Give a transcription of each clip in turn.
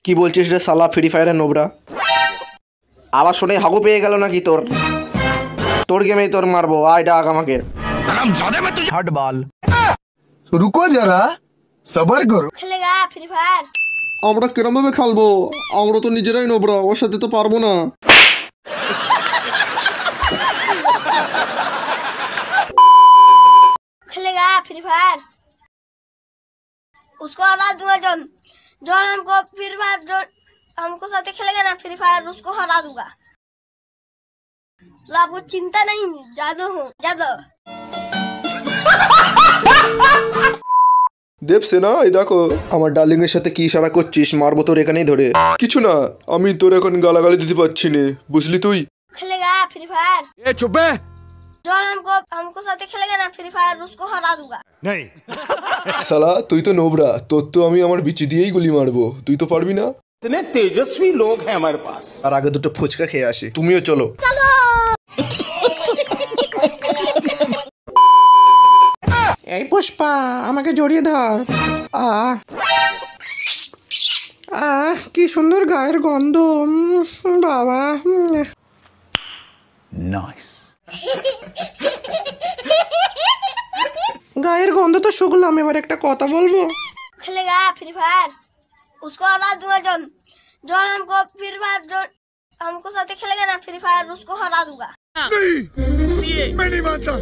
কি বলছিস রে শালা ফ্রি ফায়ারের নোবরা? আবার শুনে হাগু পেয়ে গেল নাকি তোর? তোর গেমেই তোর মারবো, আয় ডাক আমাকে। हट बाल रुको जरा सबर करो। खेलेगा फ्री फायर? আমরা কিরম ভাবে খেলবো? আমরা তো নিজেরাই নোবরা, ওর সাথে তো পারবো না। खेलेगा फ्री फायर? उसको हरा दूंगा जॉन। जॉन हमको फ्री फायर जो हमको साथ खेलेगा ना फ्री फायर, उसको हरा दूंगा। आपको चिंता नहीं, जादू हूँ जादू। দেব সেনা, এই দেখো আমার ডার্লিং এর সাথে কি ইশারা করছিস? মারবো তোর এখানেই ধরে। কিছু না, আমি তোর এখন গালাগালি দিতে পারছি না, বুঝলি তুই? खेलेगा फ्री फायर? ए चुप है जॉन हमको साथ खेलेगा ना फ्री फायर, उसको हरा दूंगा। नहीं শালা তুই তো নোবরা, তোর তো আমি আমার বিচি দিয়েই গুলি মারবো, তুই তো পারবি না। इतने तेजस्वी लोग हैं हमारे पास। আর আগে দুটো ফুচকা খেয়ে আসি, তুমিও চলো। এই পুষ্পা, আমাকে জড়িয়ে ধর। কি সুন্দর গায়ের গন্ধ, বাবা। नाइस গায়ের গন্ধ তো শুকলাম, এবার একটা কথা বলবো। खेलेगा फ्री फायर? उसको हरा दूंगा जॉन। जॉन हमको फ्री फायर जो हमको साथ खेलेगा ना फ्री फायर, उसको हरा दूंगा। मैं नहीं मानता।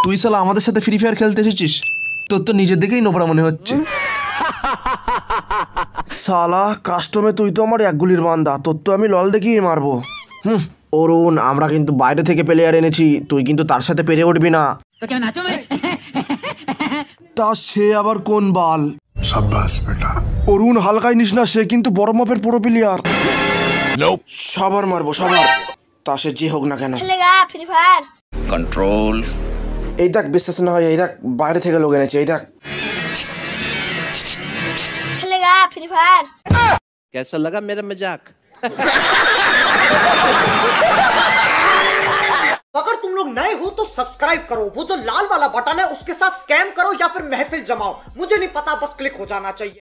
তুই শালা আমাদের সাথে ফ্রি ফায়ার খেলতে এসেছিস? তোর তো নিজের দিকেই নোবরা মনে হচ্ছে। শালা কাস্টমে তুই তো আমার এক গুলির বান্দা, তোর তো আমি লল দেখিয়ে মারবো। অরুণ, আমরা কিন্তু বাইরে থেকে প্লেয়ার এনেছি, তুই কিন্তু তার সাথে পেরে উঠবি না। তা সে আবার কোন বাল? शाबाश बेटा। অরুণ হালকাই নিস না, সে কিন্তু বড় মাপের পুরো প্লেয়ার। সবার মারবো সবার, তা সে যে হোক না কেন। खेलेगा फ्री फायर? कंट्रोल এই দেখ, বিশ্বাস না হয় এই দেখ, বাইরে থেকে লোক এনেছে, এই দেখ। खेलेगा फ्री फायर? कैसा लगा मेरा मजाक? अगर तुम लोग नए हो तो सब्सक्राइब करो, वो जो लाल वाला बटन है उसके साथ स्कैम करो या फिर महफिल जमाओ, मुझे नहीं पता, बस क्लिक हो जाना चाहिए।